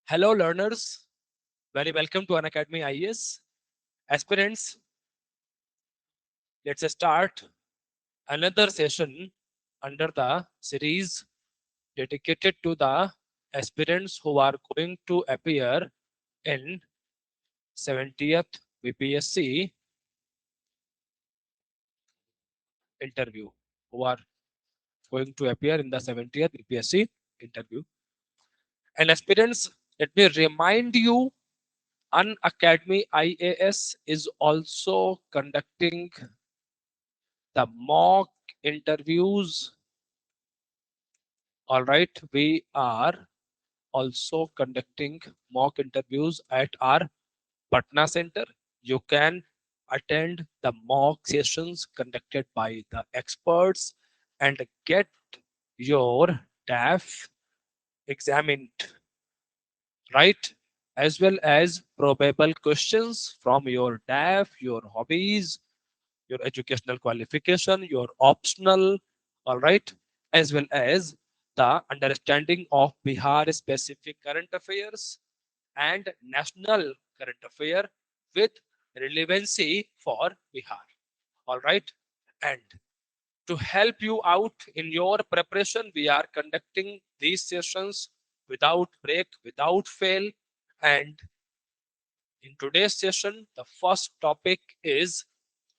Hello, learners. Very welcome to Unacademy IAS. Aspirants, let's start another session under the series dedicated to the aspirants who are going to appear in 70th BPSC interview. Who are going to appear in the 70th BPSC interview. And aspirants, let me remind you, Unacademy IAS is also conducting the mock interviews. All right, we are also conducting mock interviews at our Patna center. You can attend the mock sessions conducted by the experts and get your TAF examined, right? As well as probable questions from your TAF, your hobbies, your educational qualification, your optional, all right, as well as the understanding of Bihar specific current affairs and national current affair with relevancy for Bihar. All right. And to help you out in your preparation, we are conducting these sessions without break, without fail. And in today's session, the first topic is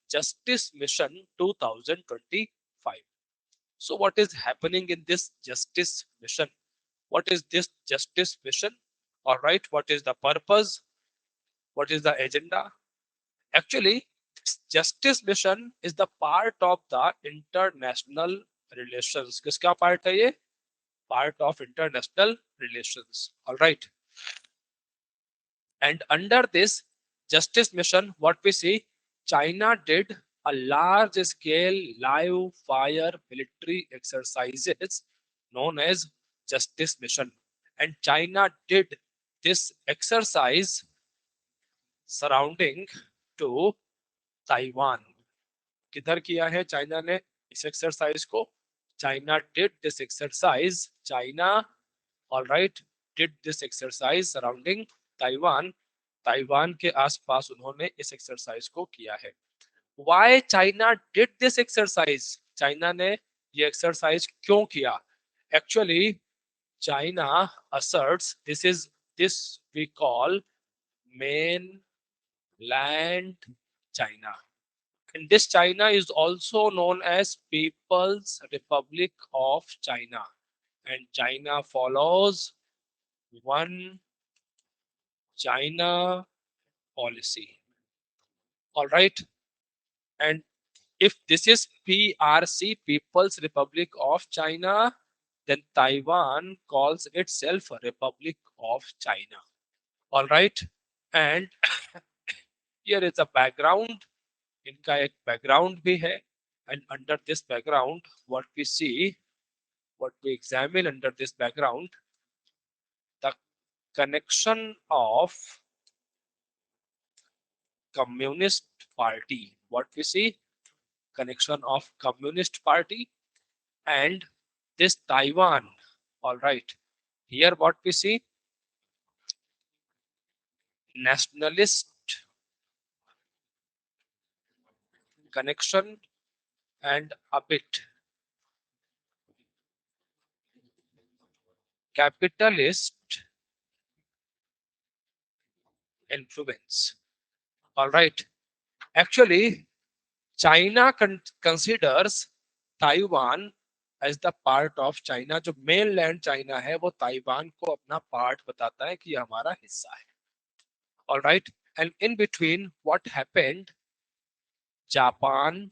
Justice Mission 2025. So, what is happening in this Justice Mission? What is this Justice Mission? All right, what is the purpose? What is the agenda? Actually, Justice Mission is the part of the international relations. किसका part है ये? Part of international relations. All right. And under this Justice Mission, what we see, China did a large scale live fire military exercises known as Justice Mission. And China did this exercise surrounding to Taiwan. किधर किया है China ने इस exercise को? China did this exercise. China, all right, did this exercise surrounding Taiwan. Taiwan के आसपास उन्होंने इस एक्सरसाइज को किया है. Why China did this exercise? China ने ये एक्सरसाइज क्यों किया? Actually, China asserts this we call mainland China. And this China is also known as People's Republic of China. And China follows one China policy. All right. And if this is PRC, People's Republic of China, then Taiwan calls itself a Republic of China. All right. And here is a background. इनका एक background भी है. And under this background, what we see, what we examine under this background, the connection of Communist Party. What we see, connection of Communist Party and this Taiwan. All right. Here what we see, nationalist connection and a bit capitalist influence. All right. Actually, China considers Taiwan as the part of China. जो mainland China है वो Taiwan को अपना part बताता है कि ये हमारा हिस्सा है. All right. And in between, what happened? Japan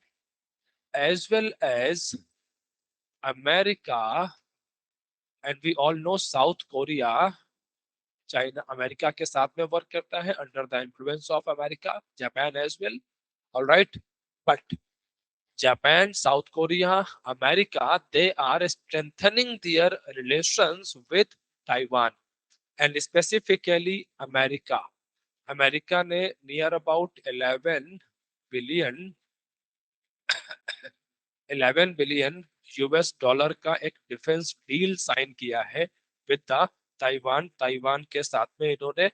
as well as America, and we all know South Korea. China America के साथ में वर्क करता है under the influence of America, Japan as well. All right. But Japan, South Korea, America, they are strengthening their relations with Taiwan, and specifically America. America ने near about 11 billion US dollar का एक defence deal sign किया है with the Taiwan के साथ में इन्होंने,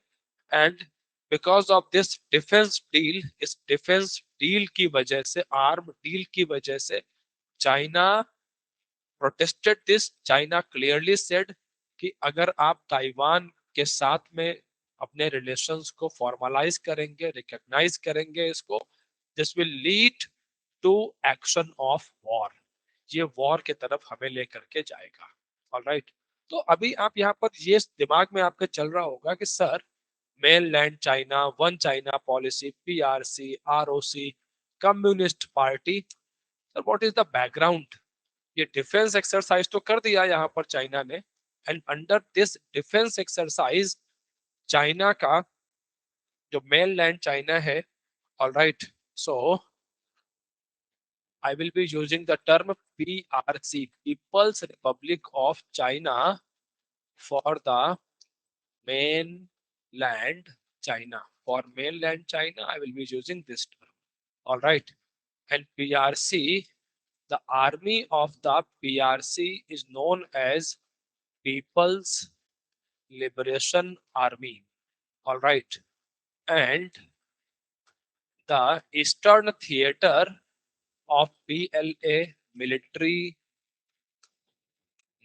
and because of this defence deal, इस डिफेंस डील की वजह से, आर्म डील की वजह से China protested this. China clearly said कि अगर आप ताइवान के साथ में अपने रिलेशंस को फॉर्मलाइज करेंगे, रिकॉग्नाइज करेंगे इसको, this will lead to action of war, ये वॉर की तरफ हमें लेकर के जाएगा। ऑलराइट, तो अभी आप यहाँ पर ये दिमाग में आपके चल रहा होगा कि sir, main land China, one China policy, PRC, ROC, communist party, sir what is the background? ये डिफेंस एक्सरसाइज तो कर दिया यहाँ पर चाइना ने, and under this defence exercise China का जो मेन लैंड चाइना है, alright, so I will be using the term PRC, People's Republic of China, for the mainland China. For mainland China, I will be using this term. All right. And PRC, the army of the PRC is known as People's Liberation Army. All right. And the Eastern Theater of PLA, military,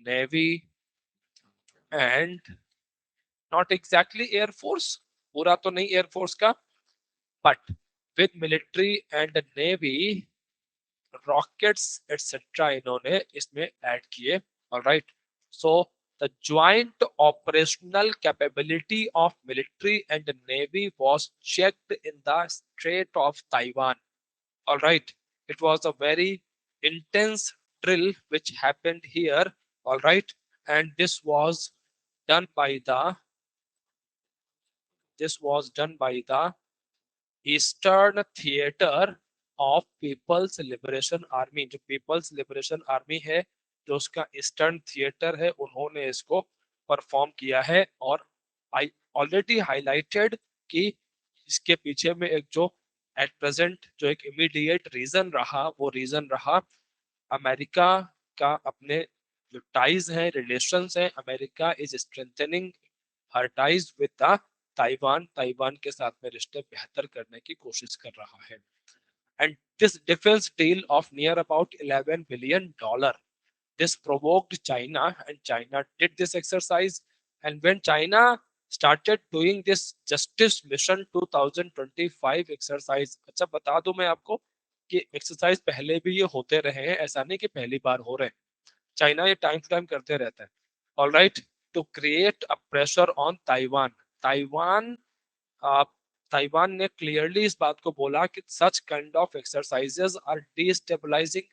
navy, and not exactly air force, पूरा तो नहीं air force का, but with military and navy, rockets etcetera इन्होंने इसमें add किए। Alright, so the joint operational capability of military and navy was checked in the straight of Taiwan. Alright, it was a very intense drill which happened here, all right, and done by the this was done by the eastern theatre of people's liberation army. जो people's liberation army है, जो उसका eastern theatre है, उन्होंने इसको perform किया है। और आई ऑलरेडी हाईलाइटेड कि इसके पीछे में एक जो एट प्रेजेंट जो एक इमीडिएट रीजन रहा, वो रीजन रहा अमेरिका का अपने जो टाइज हैं, रिलेशंस हैं, America is strengthening her ties with the Taiwan, Taiwan के साथ में रिश्ते बेहतर करने की कोशिश कर रहा है। And this defence deal of near about 11 billion dollar, this provoked China, and China did this exercise. And when China started doing this Justice Mission 2025 exercise, अच्छा बता दूं मैं आपको कि एक्सरसाइज पहले भी ये होते रहे हैं, ऐसा नहीं कि पहली बार हो रहे हैं। चाइना ये टाइम टू टाइम करते रहता है। All right, to create a pressure on Taiwan. Taiwan Taiwan ने क्लियरली इस बात को बोला कि such kind of exercises are destabilising.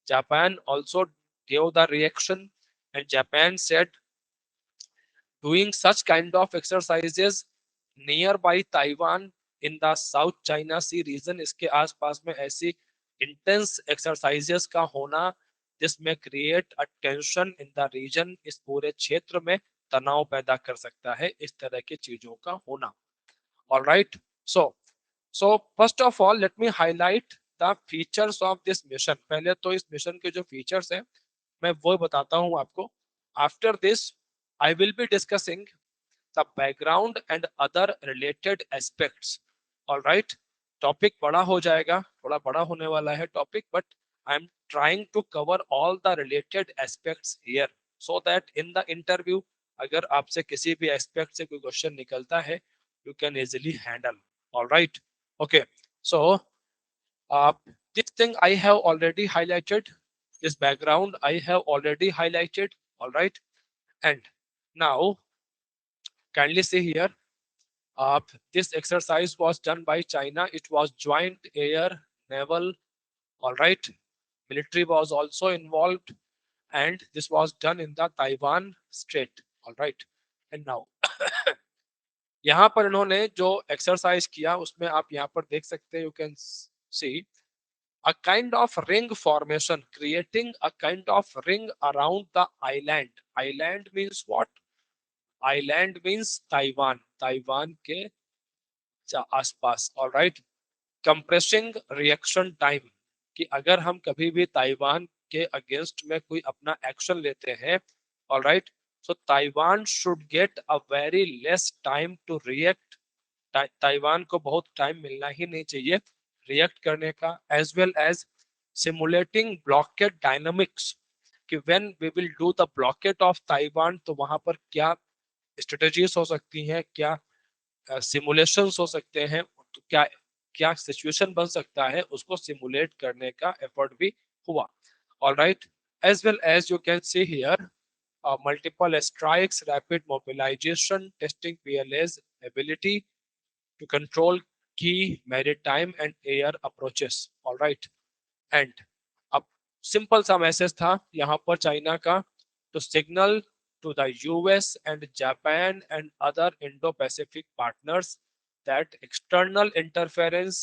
Japan also gave the reaction, and Japan said doing such kind of exercises nearby Taiwan in the South China Sea region, इसके आसपास में ऐसी intense exercises का होना जिसमें create a tension in the region, इस पूरे क्षेत्र में तनाव पैदा कर सकता है, इस तरह की चीजों का होना। All right, so first of all let me highlight the features of this mission। पहले तो इस मिशन के जो फीचर्स हैं मैं वो बताता हूं आपको। After this I will be discussing the background and other related aspects. Alright, topic बड़ा हो जाएगा, थोड़ा बड़ा होने वाला है topic, but I am trying to cover all the related aspects here, so that in the interview अगर आपसे किसी भी एस्पेक्ट से कोई क्वेश्चन निकलता है, you can easily handle. Alright, okay, so this thing I have already highlighted, this background I have already highlighted, all right, and now kindly see here, this exercise was done by China, it was joint air naval, all right, military was also involved, and this was done in the Taiwan Strait, all right, and now यहाँ पर इन्होंने जो exercise किया उसमें आप यहाँ पर देख सकते हैं, you can C a kind of ring formation, creating a kind of ring around the island। Island means what? Island means Taiwan, Taiwan के आसपास। all right, compressing reaction time, कि अगर हम कभी भी ताइवान के अगेंस्ट में कोई अपना एक्शन लेते हैं, all right, So Taiwan should get a very less time to react. Taiwan को बहुत टाइम मिलना ही नहीं चाहिए रिएक्ट करने का, as well as simulating blockade dynamics कि when we will do the blockade of Taiwan तो वहां पर क्या स्ट्रेटजीज हो सकती हैं, क्या सिमुलेशंस हो सकते हैं, तो क्या क्या सिचुएशन बन सकता है, उसको सिमुलेट करने का एफर्ट भी हुआ. All right, as well as you can see here multiple strikes, rapid mobilization, testing PLA's ability to control key maritime and air approaches. All right. And अब सिंपल सा मैसेज था यहाँ पर चाइना का, to signal to the US and Japan and other Indo-Pacific partners that external interference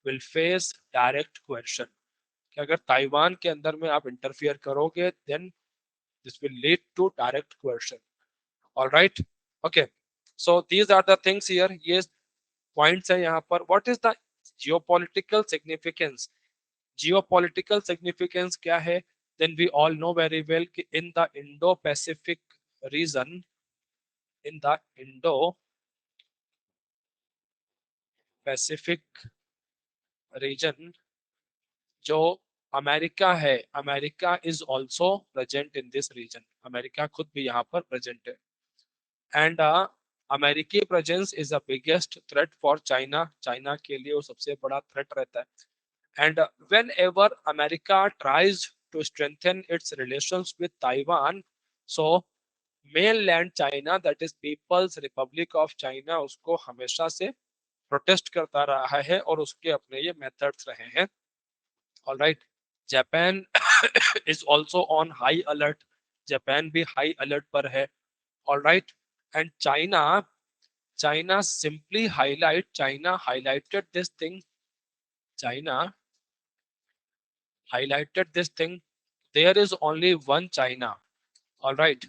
will face direct coercion. कि अगर Taiwan के अंदर में आप इंटरफियर करोगे then this will lead to direct coercion. All right. Okay. So these are the things here. ये points है यहाँ पर. What is the geopolitical significance? Geopolitical significance क्या है? Then we all know very well कि in the Indo Pacific region, in the Indo Pacific region जो America है, America is also present in this region. America खुद भी यहाँ पर present है. एंड अमेरिकी presence is the biggest threat for China. China के लिए वो सबसे बड़ा थ्रेट रहता है. And whenever America tries to strengthen its relations with Taiwan, so mainland China, that is People's Republic of China, उसको हमेशा से प्रोटेस्ट करता रहा है और उसके अपने ये मेथड्स रहे हैं. All right. Japan is also on high alert. Japan भी हाई अलर्ट पर है. All right. And China simply China highlighted this thing. China highlighted this thing. There is only one China. All right.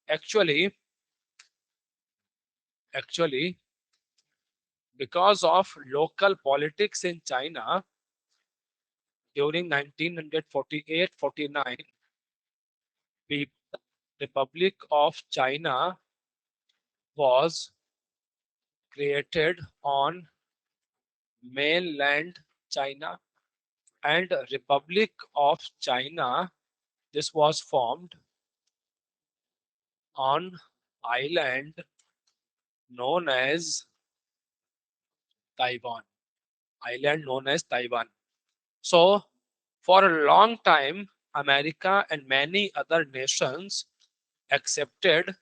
Actually, because of local politics in China during 1948-49, the Republic of China was created on mainland China, and Republic of China, this was formed on island known as Taiwan. Island known as Taiwan. So, for a long time, America and many other nations accepted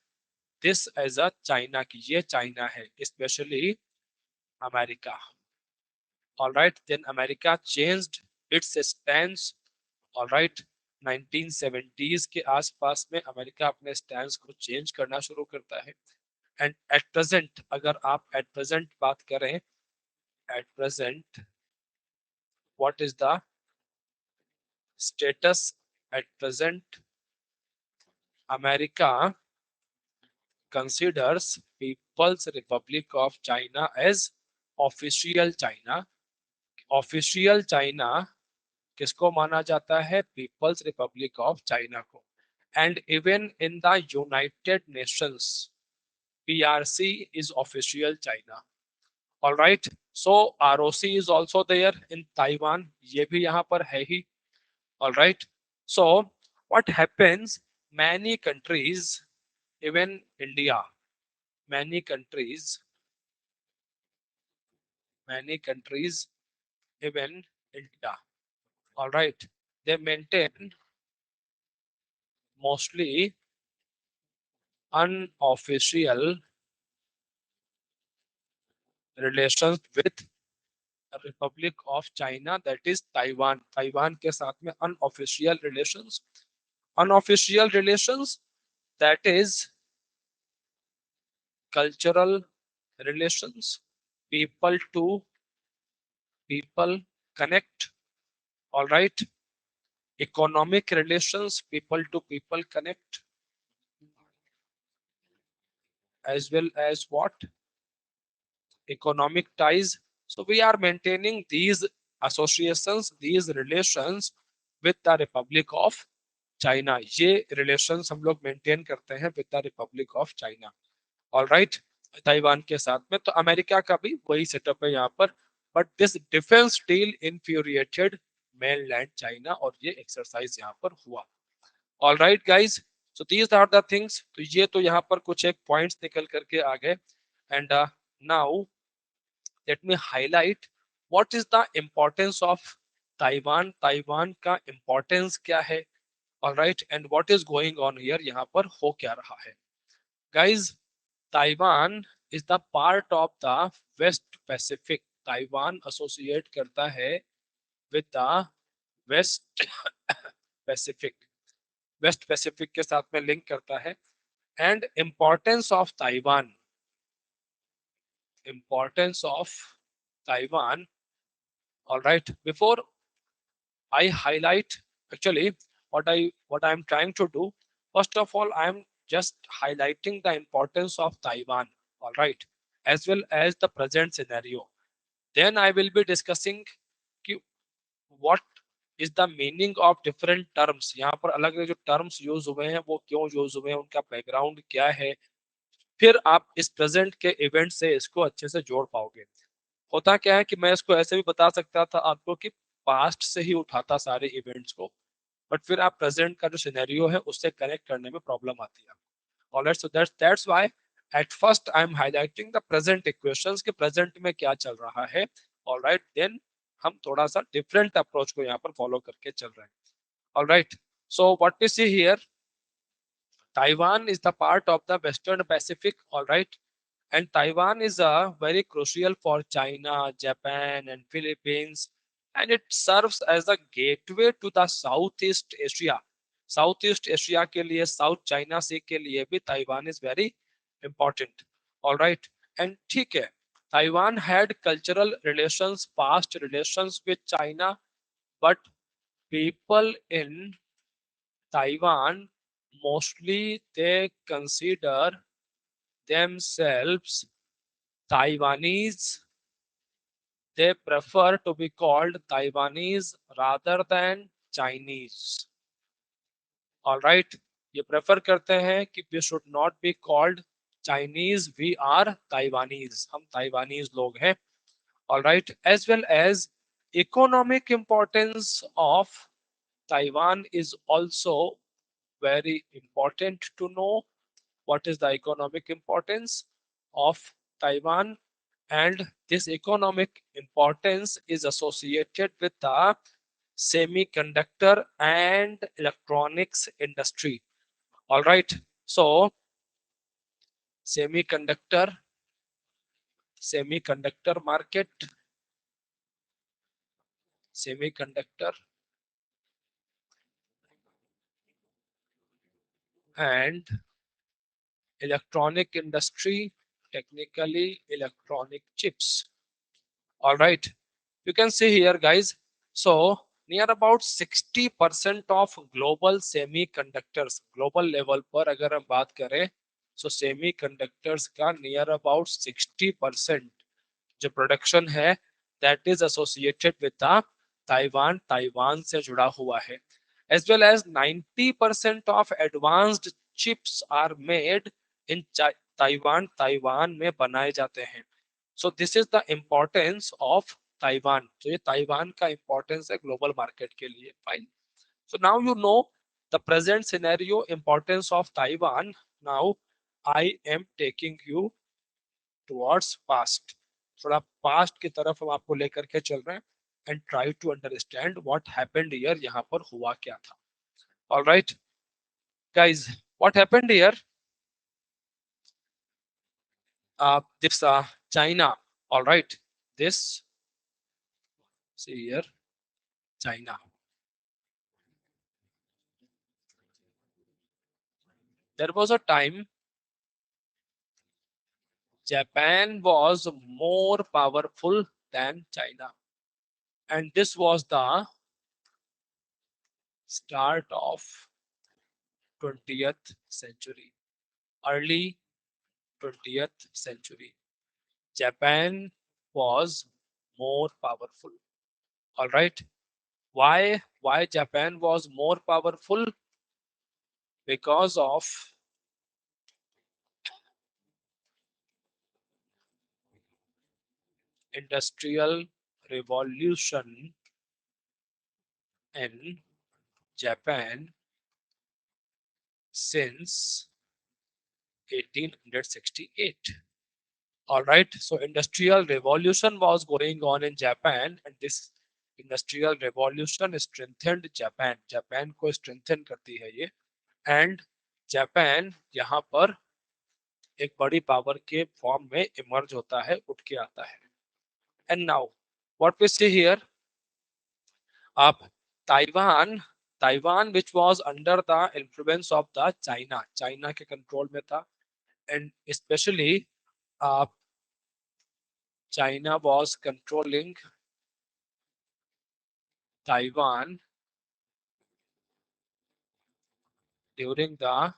this as a China की ये China है, especially America. All right, then America changed its stance. All right, 1970s के आसपास में America अपने stand को change करना शुरू करता है. एंड एट प्रेजेंट, अगर आप एट प्रेजेंट बात करें, at present what is the status at present? America considers People's Republic of China as official China. Official China किसको माना जाता है? People's Republic of China को. And even in the United Nations, PRC is official China. All right. So ROC is also there in Taiwan. ये भी यहाँ पर है ही. All right. So what happens? Many countries, even India, many countries, even India. All right. They maintain mostly unofficial relations with Republic of China, that is Taiwan. Taiwan के साथ में unofficial relations. Unofficial relations, that is cultural relations, people to people connect. All right. Economic relations, people to people connect, as well as what? Economic ties. So we are maintaining these associations, these relations with the Republic of China, ये relations हम लोग maintain करते हैं with the Republic of China. Alright, Taiwan के साथ में तो America का भी वही सेटअप है यहाँ पर। But this defence deal infuriated mainland China और ये एक्सरसाइज यहाँ पर हुआ। Alright guys, so these are the things. तो ये तो यहाँ पर कुछ एक पॉइंट्स निकल करके आ गए। And now let me highlight what is the importance of Taiwan. Taiwan का इम्पोर्टेंस क्या है, alright, and what is going on here, यहाँ पर हो क्या रहा है। Guys, Taiwan is the part of the west Pacific. Taiwan associate करता है with the west Pacific, west Pacific के साथ में लिंक करता है। And importance of Taiwan, importance of Taiwan, alright, before I highlight actually what I am trying to do. First of all, I am just highlighting the importance of Taiwan, all right, as well as the present scenario. Then I will be discussing कि what is the meaning of different terms. यहाँ पर अलग अलग जो terms use हुए हैं वो क्यों use हुए हैं, उनका background क्या है, फिर आप इस present के event से इसको अच्छे से जोड़ पाओगे। होता क्या है कि मैं इसको ऐसे भी बता सकता था आपको कि पास्ट से ही उठाता सारे इवेंट्स को, बट फिर आप प्रेजेंट का जो सिनेरियो है उससे कनेक्ट करने में प्रॉब्लम आती है। Alright, so that's why at first I am highlighting the present equations के प्रेजेंट में क्या चल रहा है। ऑलराइट, देन हम थोड़ा सा डिफरेंट अप्रोच को यहाँ पर फॉलो करके चल रहे हैं। Alright, so what we see here, Taiwan is the part of the Western Pacific, all right, and Taiwan is very crucial for China, Japan, and Philippines, and it serves as a gateway to the Southeast Asia. Southeast Asia के लिए, South China Sea के लिए भी Taiwan is very important, all right, and ठीक है, Taiwan had cultural relations, past relations with China, but people in Taiwan mostly they consider themselves Taiwanese. They prefer to be called Taiwanese rather than Chinese. All right, ये prefer करते हैं कि we should not be called Chinese. We are Taiwanese. हम Taiwanese लोग हैं. All right, as well as economic importance of Taiwan is also very important to know. What is the economic importance of Taiwan? And this economic importance is associated with the semiconductor and electronics industry. All right, so semiconductor, semiconductor market, semiconductor and electronic industry, technically electronic chips. All right, you can see here guys, so near about 60% of global semiconductors, global level पर अगर हम बात करें, so semiconductors का near about 60% जो production है that is associated with the Taiwan, Taiwan से जुड़ा हुआ है, as well as 90% of advanced chips are made in Taiwan, Taiwan में बनाए जाते हैं। So this is the importance of Taiwan. So ये ताइवान का importance है global market के लिए, fine. So now you know the present scenario, importance of Taiwan. Now I am taking you towards past. थोड़ा past की तरफ हम आपको लेकर के चल रहे हैं and try to understand what happened here. यहाँ पर हुआ क्या था? All right, guys, what happened here? This China. All right, this, see here, China. There was a time Japan was more powerful than China, and this was the start of 20th century, early 20th century. Japan was more powerful. All right. Why Japan was more powerful? because of industrial revolution in Japan since 1868. All right, so industrial revolution was going on in Japan, and this industrial revolution strengthened Japan. Japan को strengthen करती है ये, and Japan यहाँ पर एक बड़ी power के form में इमर्ज होता है, उठ के आता है. And now what we see here, आप Taiwan, Taiwan which was under the influence of the China, China के कंट्रोल में था, and especially China was controlling Taiwan during the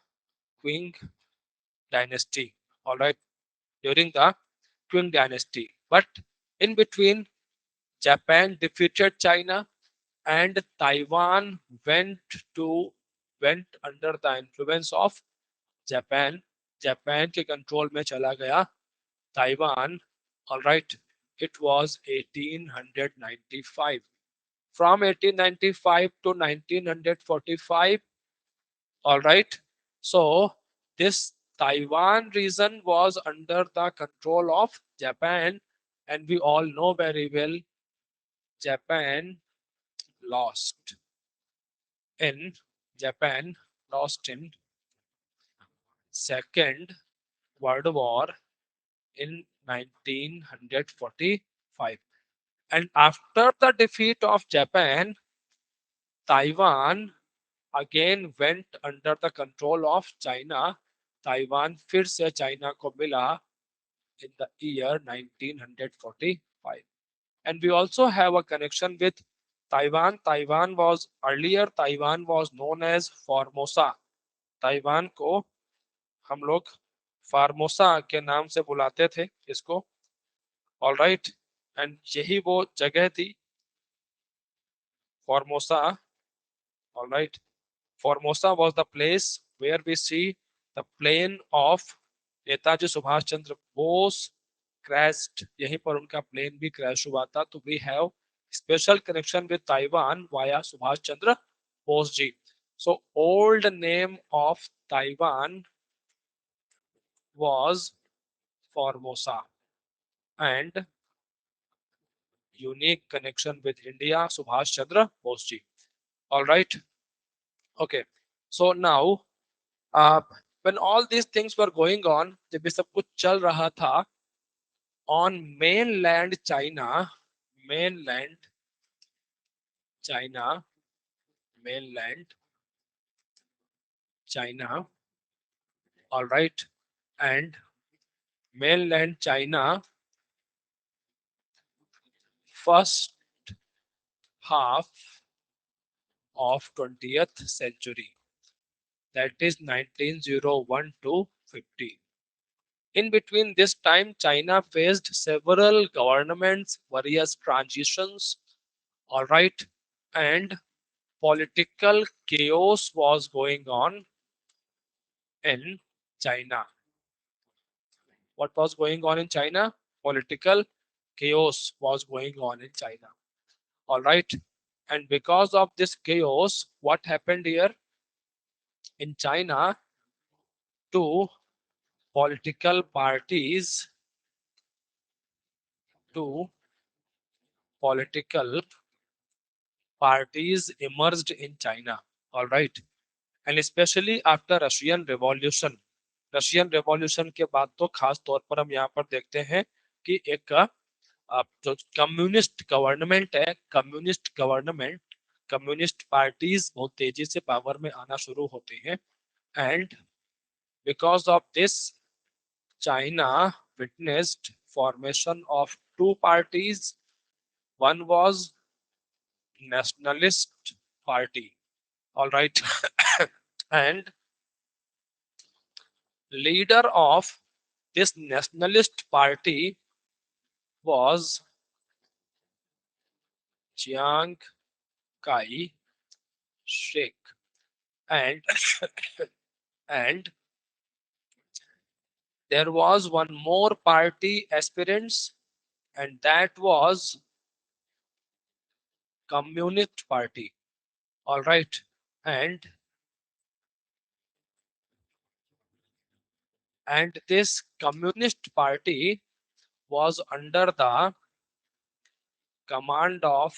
Qing dynasty. All right, during the Qing dynasty. But in between, Japan defeated China, and Taiwan went under the influence of Japan. Japan के control में चला गया Taiwan. All right, it was 1895. From 1895 to 1945. All right, so this Taiwan region was under the control of Japan, and we all know very well Japan lost in Japan lost in Second World War in 1945. And after the defeat of Japan, Taiwan again went under the control of China. Taiwan फिर से China को मिला in the year 1945. And we also have a connection with Taiwan. Taiwan was earlier, Taiwan was known as Formosa. Taiwan को हम लोग Formosa के नाम से बुलाते थे इसको. ऑल राइट, एंड यही वो जगह थी Formosa. All right, Formosa was the place where we see the plane of Netaji Subhash Chandra Bose crashed. यहीं पर उनका प्लेन भी क्रैश हुआ था. तो we have special connection with Taiwan via Subhash Chandra Bose ji. So old name of Taiwan was Formosa, and unique connection with India, Subhash Chandra Bose ji. All right. Okay. So now, when all these things were going on, जब ये सब कुछ चल रहा था, on mainland China, mainland China, mainland China. All right, and mainland China, first half of 20th century, that is 1901 to 50. In between this time, China faced several governments, various transitions, all right, and political chaos was going on in China. What was going on in China? Political chaos was going on in China. All right, and because of this chaos, what happened here in China? Two political parties, two political parties emerged in China. All right, and especially after Russian Revolution. Russian revolution के बाद तो खास तौर पर हम यहाँ पर देखते हैं कि एक जो कम्युनिस्ट गवर्नमेंट है, कम्युनिस्ट गवर्नमेंट, कम्युनिस्ट पार्टीज बहुत तेजी से पावर में आना शुरू होती हैं. And because of this China witnessed formation of two parties. One was nationalist party. All right. And leader of this nationalist party was Chiang Kai-shek. And And there was one more party aspirants, and that was Communist Party. All right. And this Communist Party was under the command of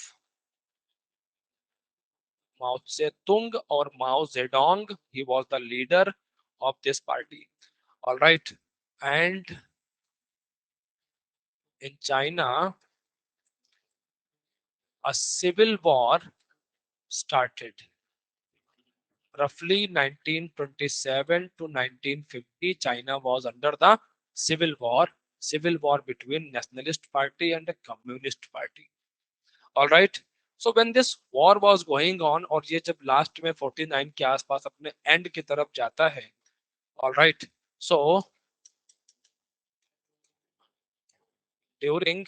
Mao Zedong or Mao Zedong. He was the leader of this party. All right. And in China, a civil war started roughly 1927 to 1950. China was under the civil war between nationalist party and the communist party. All right. So when this war was going on, और ये जब last में 49 के आसपास अपने and की तरफ जाता है, all right. So during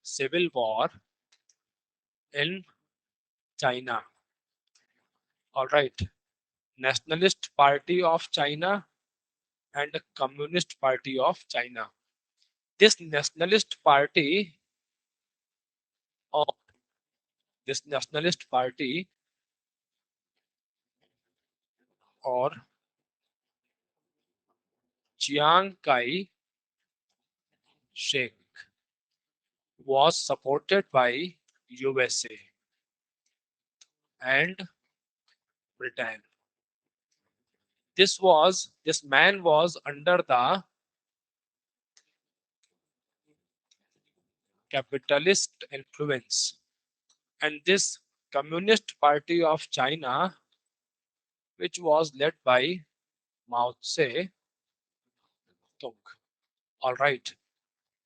civil war in China, all right, Nationalist Party of China and the Communist Party of China. This nationalist party or this nationalist party or Chiang Kai Shek was supported by USA and Britain. This man was under the capitalist influence, and this Communist Party of China, which was led by Mao Zedong. All right,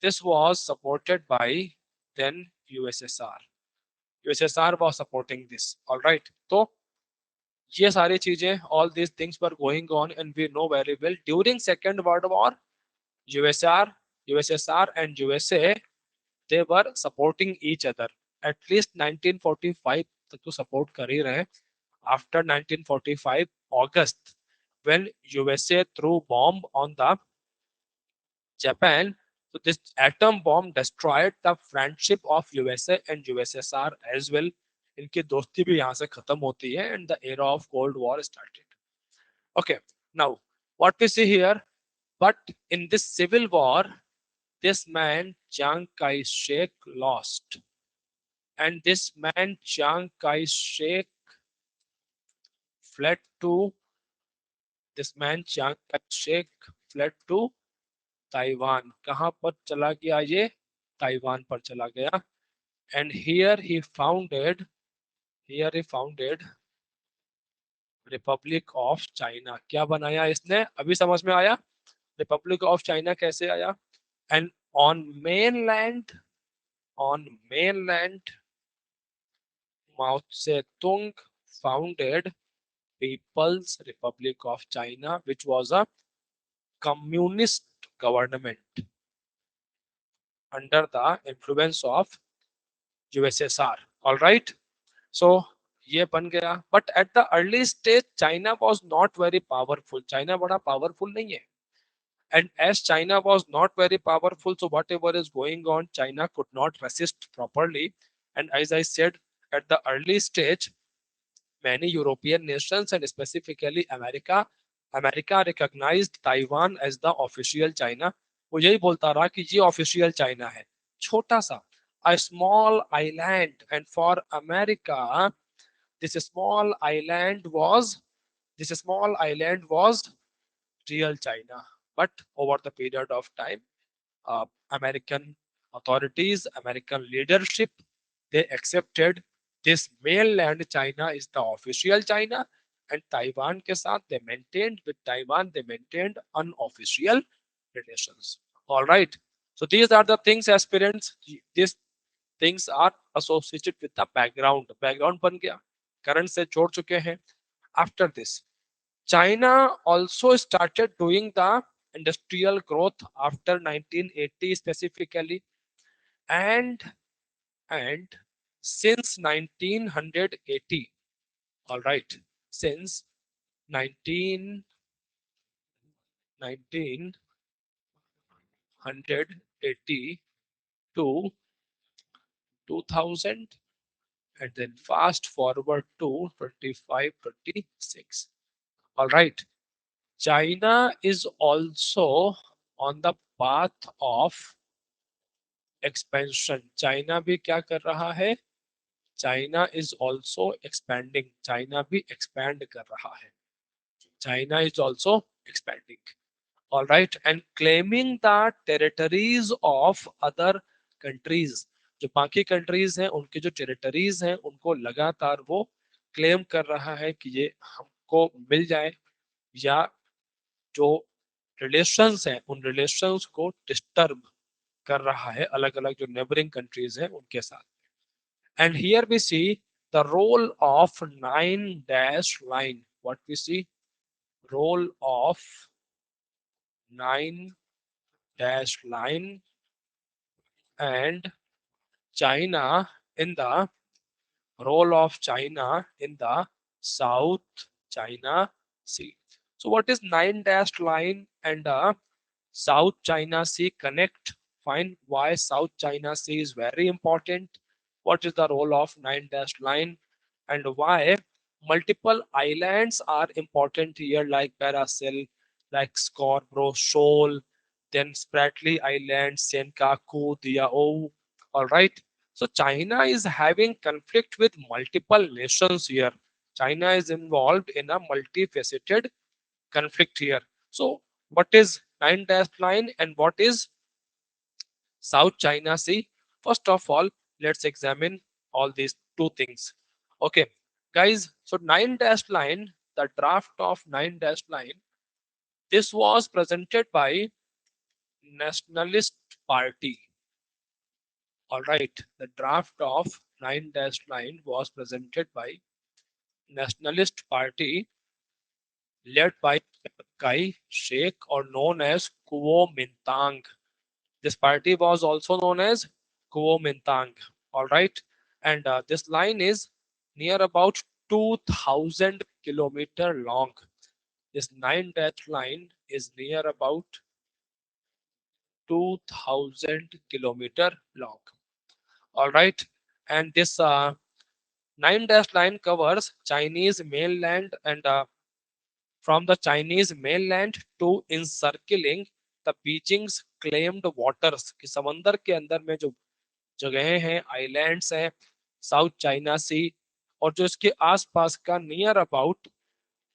this was supported by then USSR. USSR was supporting this. All right, so ये सारी चीजें, all these things were going on, and we know very well during Second World War, USSR, USSR and USA, they were supporting each other. At least 1945 तक तो support कर ही रहे. After 1945 August, when USA threw bomb on the Japan, so this atom bomb destroyed the friendship of USA and USSR as well. इनकी दोस्ती भी यहाँ से खत्म होती है, and the era of Cold War started. Okay, now what we see here, but in this civil war, this man Chiang Kai-shek lost, and this man Chiang Kai-shek fled to this man Chiang Kai-shek fled to Taiwan. कहां पर चला गया ये? Taiwan पर चला गया. And here he founded Republic of China. क्या बनाया इसने? अभी समझ में आया रिपब्लिक ऑफ चाइना कैसे आया. And on mainland Mao Zedong founded People's Republic of China, which was a communist government under the influence of USSR. All right. So ये बन गया. But at the early stage, China was not very powerful. China बड़ा powerful नहीं है. And as China was not very powerful, so whatever is going on, China could not resist properly. And as I said, at the early stage, many European nations and specifically America recognized Taiwan as the official China. वो यही बोलता रहा कि ये official China है. छोटा सा, a small island, and for America, this small island was real China. But over the period of time, American authorities, American leadership, they accepted this mainland China is the official China, and Taiwan के साथ they maintained unofficial relations. All right. So these are the things, aspirants. These things are associated with the background. Background बन गया. Current से छोड़ चुके हैं. After this, China also started doing the industrial growth after 1980 specifically, and and since 1980, all right, since 19 1980 to 2000, and then fast forward to 25, 26. All right, China is also on the path of expansion. China भी क्या कर रहा है? China is also expanding. China भी expand कर रहा है. China is also expanding. All right, and claiming the territories of other countries. जो बाकी कंट्रीज हैं उनके जो टेरिटरीज हैं उनको लगातार वो क्लेम कर रहा है कि ये हमको मिल जाए, या जो रिलेशंस हैं उन रिलेशंस को डिस्टर्ब कर रहा है अलग अलग जो नेबरिंग कंट्रीज हैं उनके साथ. And here we see the role of 9-line. What we see? Role of 9-line and China in the role of China in the South China Sea. So what is 9-line and the South China Sea connect? Find why South China Sea is very important. What is the role of 9-line and why multiple islands are important here, like Paracel, like Scarborough Shoal, then Spratly Island, Senkaku, Diaoyu. All right. So China is having conflict with multiple nations here. China is involved in a multifaceted conflict here. So what is 9-line and what is South China Sea? First of all, let's examine all these two things. Okay, guys. So 9-line, the draft of 9-line, this was presented by Nationalist Party. All right, the draft of 9-line was presented by Nationalist Party led by Kai Sheikh, or known as Kuomintang. This party was also known as Kuomintang. All right, and this line is near about 2000 kilometer long. This 9-line is near about 2000 kilometer long. All right, and this 9-line covers Chinese mainland and from the Chinese mainland to encircling the Beijing's claimed waters. कि समंदर के अंदर में जो जगहें हैं, islands हैं, south China सी, और जो इसके आसपास का नियर अबाउट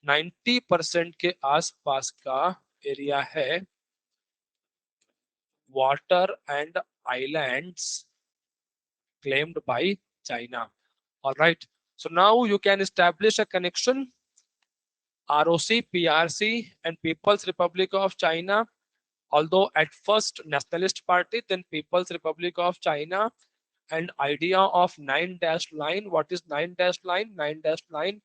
90% के आसपास का एरिया है, water and islands claimed by China. All right. So now you can establish a connection. ROC, PRC, and People's Republic of China. Although at first Nationalist Party, then People's Republic of China, and idea of 9-line. What is 9-line? 9-line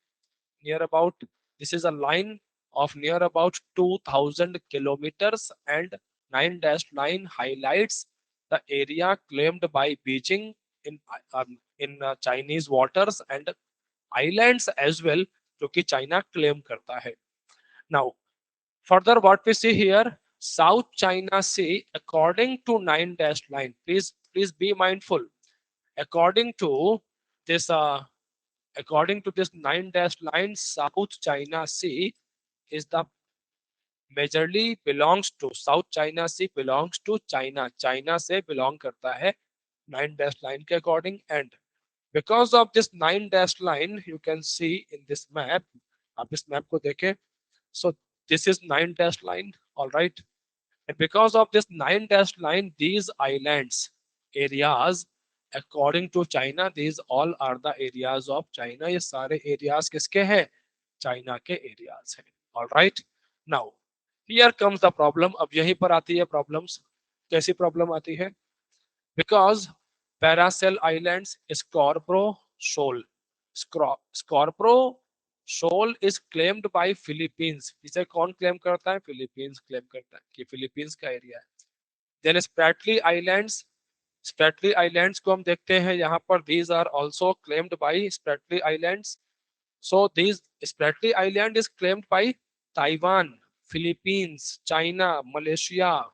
near about, this is a line of near about 2000 kilometers, and 9-line highlights the area claimed by Beijing in Chinese waters and islands as well, जो कि China claim करता है. Now, further what we see here, South China Sea, according to 9-line, please be mindful. According to this, according to this 9-line, South China Sea is the majorly belongs to South China Sea belongs to China. China से belong करता है 9-line के according, and because of this 9-line, you can see in this map. आप इस map को देखें. So this is 9-line. All right. And because of this 9-line, these islands areas, according to China, these all are the areas of China. ये सारे areas किसके हैं? China के areas हैं. All right. Now, here comes the problem. अब यहीं पर आती है problems. कैसी problem आती है? Because Paracel Islands, Scarborough Shoal, Scarborough Shoal is claimed by Philippines. इसे कौन claim करता है? Philippines claim करता है कि Philippines का area है. Then Spratly Islands, Spratly islands को हम देखते हैं यहाँ पर, these are also claimed by Spratly Islands. So these Spratly Island is claimed by Taiwan, Philippines, China, Malaysia,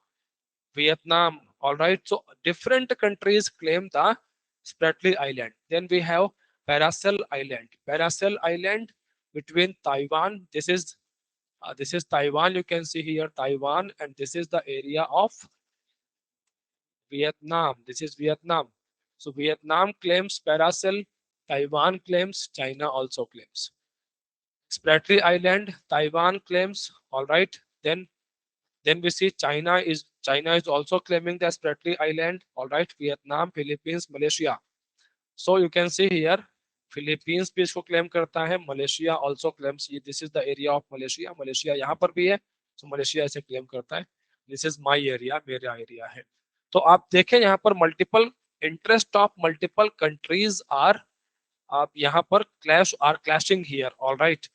Vietnam. All right, so different countries claim the Spratly Island. Then we have Paracel Island. Paracel Island between Taiwan. This is Taiwan. You can see here Taiwan, and this is the area of Vietnam. This is Vietnam. So Vietnam claims Paracel. Taiwan claims. China also claims. Spratly Island, Taiwan claims. All right. Then we see China is also claiming the Spratly Island. All right. Vietnam, Philippines, Malaysia. So you can see here, Philippines भी इसको claim करता है, Malaysia also claims this is the area of Malaysia. Malaysia यहाँ पर भी है, so Malaysia ऐसे claim करता है. This is my area, मेरा area है. तो आप देखें यहाँ पर multiple interest of multiple countries are, आप यहाँ पर clashing here. All right.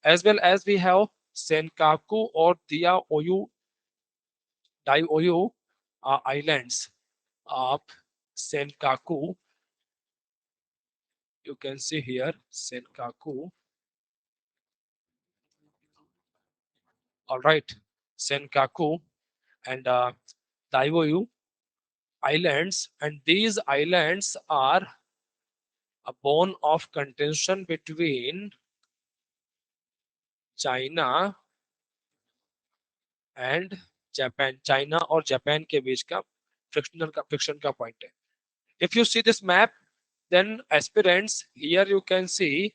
As well as we have Senkaku or Diaoyu islands of Senkaku. You can see here Senkaku. All right, Senkaku and Diaoyu islands, and these islands are a bone of contention between China and Japan. China और Japan के बीच का friction का point है. If you see this map, then aspirants, here you can see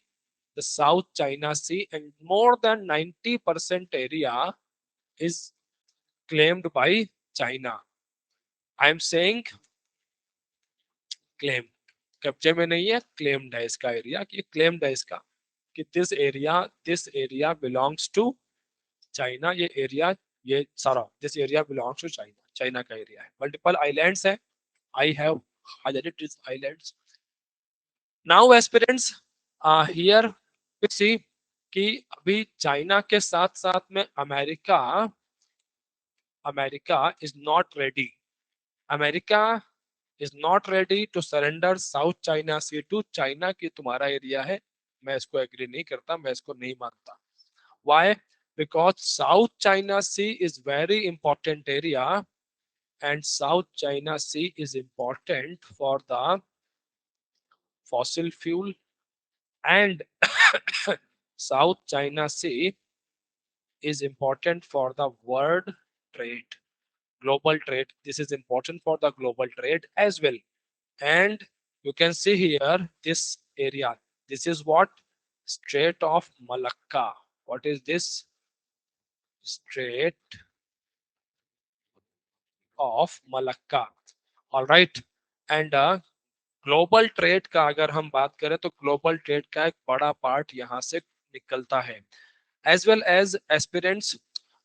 the South China Sea, and more than 90% area is claimed by China. I am saying claim, कब्जे में नहीं है, claimed है इसका एरिया, कि claimed है इसका, कि this area belongs to China. ये एरिया, ये सारा this area belongs to China. China का एरिया है. मल्टीपल आइलैंड्स है. I have highlighted these islands. Now aspirants, here we see कि अभी चाइना के साथ साथ में America is not ready. America is not ready to surrender South China Sea to China की तुम्हारा एरिया है. मैं इसको एग्री नहीं करता, मैं इसको नहीं मानता. Why? Because South China Sea is very important area, and South China Sea is important for the fossil fuel, and South China Sea is important for the world trade, global trade. This is important for the global trade as well. And you can see here this area. This is what? Strait of Malacca. What is this? Strait of Malacca. All right. And global trade का अगर हम बात करें तो global trade का एक बड़ा part यहाँ से निकलता है. As well as aspirants,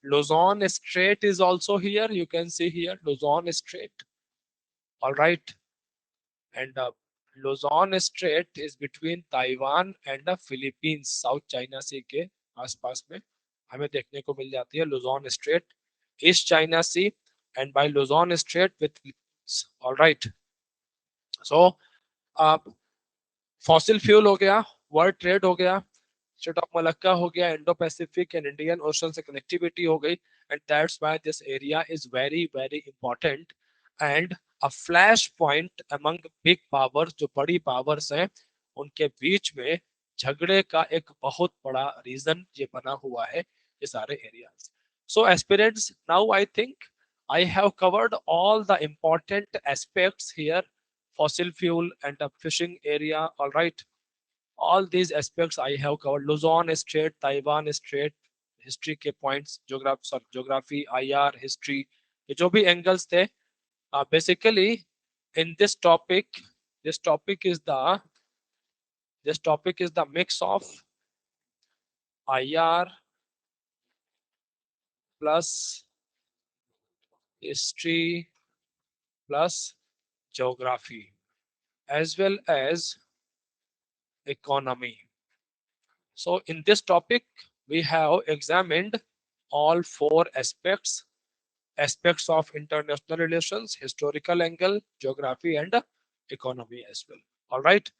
Luzon Strait is also here. You can see here Luzon Strait. All right. And Luzon Strait is between Taiwan and the Philippines. South China Sea के आसपास में हमें देखने को मिल जाती है Luzon Strait, East China Sea, and by Luzon Strait with Philippines. All right. So fossil fuel हो गया, वर्ल्ड ट्रेड हो गया, स्ट्रेट ऑफ मलक्का हो गया, Indo Pacific and Indian ocean से कनेक्टिविटी हो गई, and that's why this area is very very important and a flash point among big powers. जो बड़ी पावर्स हैं उनके बीच में झगड़े का एक बहुत बड़ा रीजन ये बना हुआ है, ये सारे areas. So aspirants, now I think I have covered all the important aspects here, fossil fuel and the fishing area. All right, all these aspects I have covered. Luzon Strait, Taiwan Strait, history के points, geography, IR, history, ये जो भी angles थे, basically in this topic, this topic is the mix of IR plus history plus geography as well as economy. So in this topic, we have examined all four aspects aspects of international relations, historical angle, geography and economy as well. All right.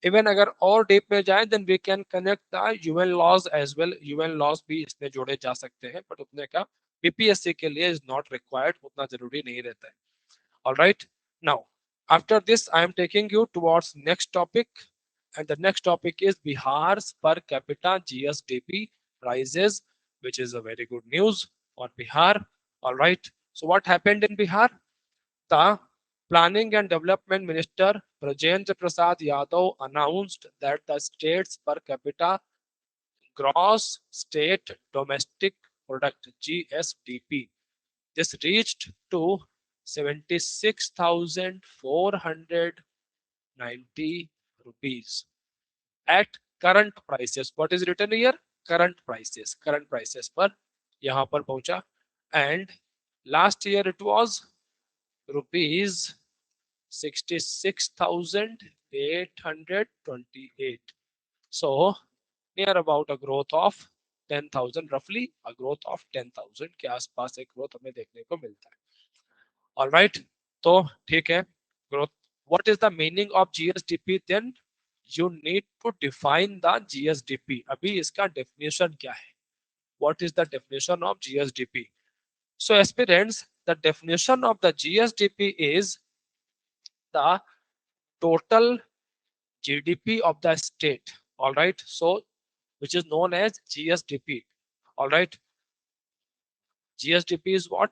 Even अगर और deep में जाए then we can connect the UN laws as well. UN laws भी इसमें जोड़े जा सकते हैं बट उतने का बीपीएससी के लिए इज नॉट रिक्वायर्ड, उतना जरूरी नहीं रहता है. Alright. Now after this I am taking you towards next topic and the next topic is Bihar's per capita GSDP rises, which is a very good news for Bihar. All right. So what happened in Bihar? The Planning and Development Minister Brajendra Prasad Yadav announced that the state's per capita gross state domestic product GSDP this reached to 76,490 rupees at current prices. What is written here? Current prices. Current prices पर यहाँ पर पहुंचा. And last year it was rupees 66,828. So near about a growth of 10,000, roughly a growth of 10,000 के आसपास एक growth हमें देखने को मिलता है. All right. तो ठीक है. Growth. What is the meaning of GSDP then? You need to define the GSDP. अभी इसका definition क्या है? What is the definition of GSDP? So aspirants, the definition of the GSDP is the total GDP of the state. All right. So which is known as GSDP. All right. GSDP is what?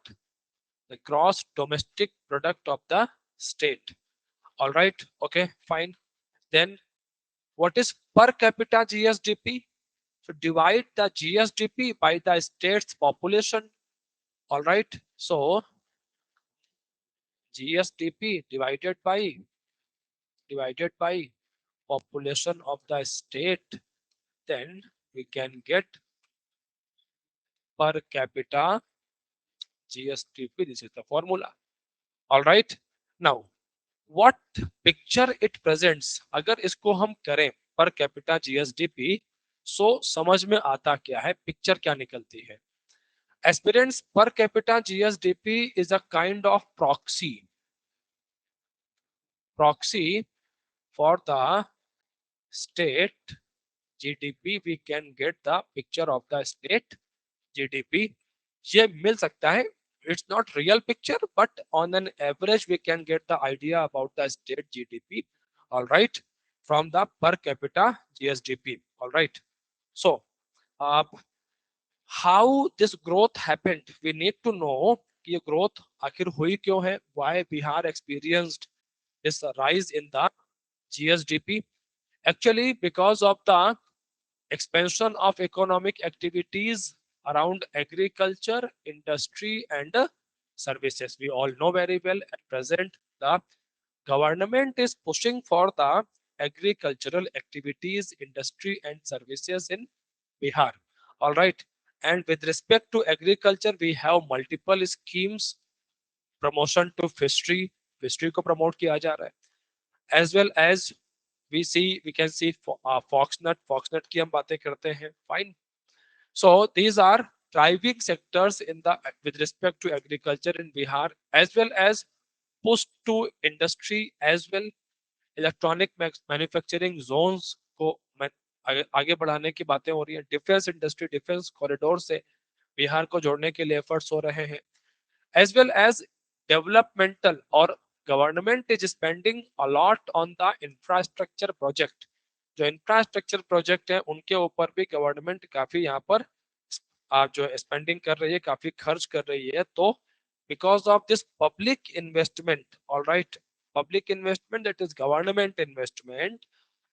The gross domestic product of the state. All right. Okay, fine. Then what is per capita GSDP? So divide the GSDP by the state's population. All right. So GSDP divided by population of the state, then we can get per capita GSDP. This is the formula. All right. Now what picture it presents? अगर इसको हम करें per capita GSDP, so समझ में आता क्या है, picture क्या निकलती है? Aspirants, per capita GSDP is a kind of proxy for the state GDP. We can get the picture of the state GDP. ये मिल सकता है. It's not real picture, but on an average we can get the idea about the state GDP. All right, from the per capita GSDP. All right. So, how this growth happened? We need to know कि ये growth आखिर हुई क्यों है? Why Bihar experienced this rise in the GSDP? Actually, because of the expansion of economic activities around agriculture, industry, and services. We all know very well at present the government is pushing for the agricultural activities, industry, and services in Bihar. All right. And with respect to agriculture, we have multiple schemes. Promotion to fishery, fishery को promote किया जा रहा है. As well as we can see foxnut की हम बातें करते हैं. Fine. So these are thriving sectors in the with respect to agriculture in Bihar, as well as push to industry as well. Electronic manufacturing zones को आगे बढ़ाने की बातें हो रही है. डिफेंस इंडस्ट्री, डिफेंस कॉरिडोर से बिहार को जोड़ने के लिए एफर्ट्स हो रहे हैं. एज वेल एज डेवलपमेंटल और government is spending a lot on the infrastructure project. जो इंफ्रास्ट्रक्चर प्रोजेक्ट है उनके ऊपर भी गवर्नमेंट काफी यहाँ पर जो स्पेंडिंग कर रही है, काफी खर्च कर रही है. तो because of this public investment, all right, public investment, that is government investment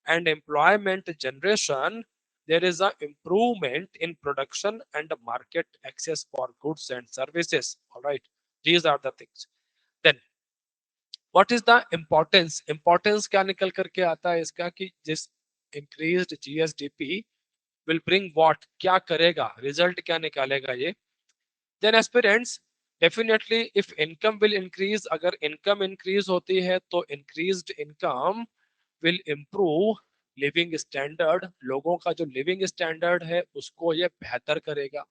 and employment generation, there is a improvement in production and market access for goods and services. All right, these are the things. Then what is the importance? Importance क्या निकल करके आता है इसका कि जिस increased GSDP will bring what, क्या करेगा, result क्या निकालेगा ये. Then aspirants, definitely if income will increase, अगर income increase होती है तो increased income will improve living standard. लोगों का जो living standard है उसको ये बेहतर करेगा.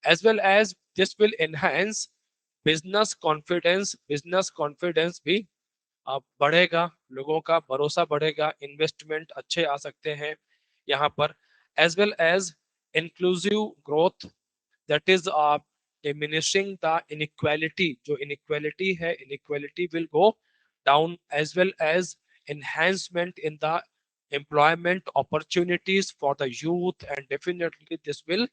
As well as this will enhance business confidence भी बढ़ेगा, लोगों का भरोसा बढ़ेगा, इन्वेस्टमेंट अच्छे आ सकते हैं यहाँ पर, as well as inclusive growth, that is diminishing the inequality, जो inequality है, inequality will go down, as well as enhancement in the employment opportunities for the youth, and definitely this will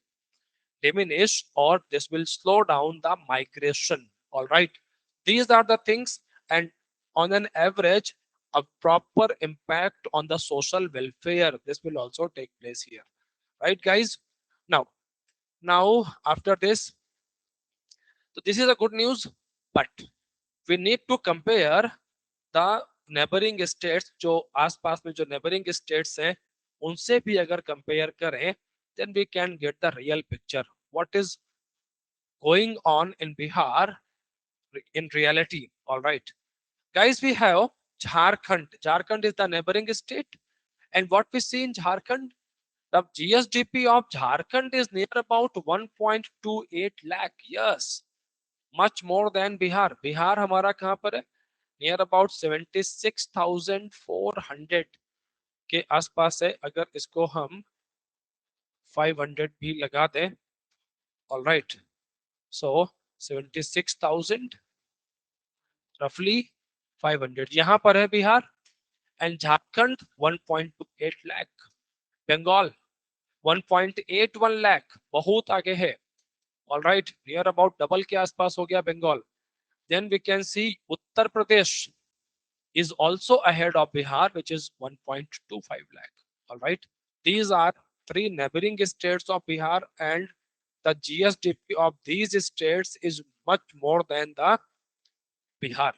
diminish, or this will slow down the migration. All right, these are the things, and on an average a proper impact on the social welfare, this will also take place here, right guys? Now after this, so this is a good news, but we need to compare the neighbouring states, जो आसपास में जो neighbouring states हैं उनसे भी अगर compare करें, then we can get the real picture what is going on in Bihar in reality. All right, guys, we have Jharkhand. Jharkhand is the neighboring state, and what we see in Jharkhand, the GSDP of Jharkhand is near about 1.28 lakh. Yes, much more than Bihar. Bihar हमारा कहाँ पर है? Near about 76,400 के आसपास है, अगर इसको हम 500 भी लगा दें, all right, so 76,000 roughly 500 यहाँ पर है बिहार, एंड झारखंड 1.28 लाख, बंगाल 1.81 लाख, बहुत आगे है, all right, near about double के आसपास हो गया Bengal. Then we can see Uttar Pradesh is also ahead of Bihar, which is 1.25 lakh. All right, these are three neighboring states of Bihar, and the GSDP of these states is much more than the Bihar.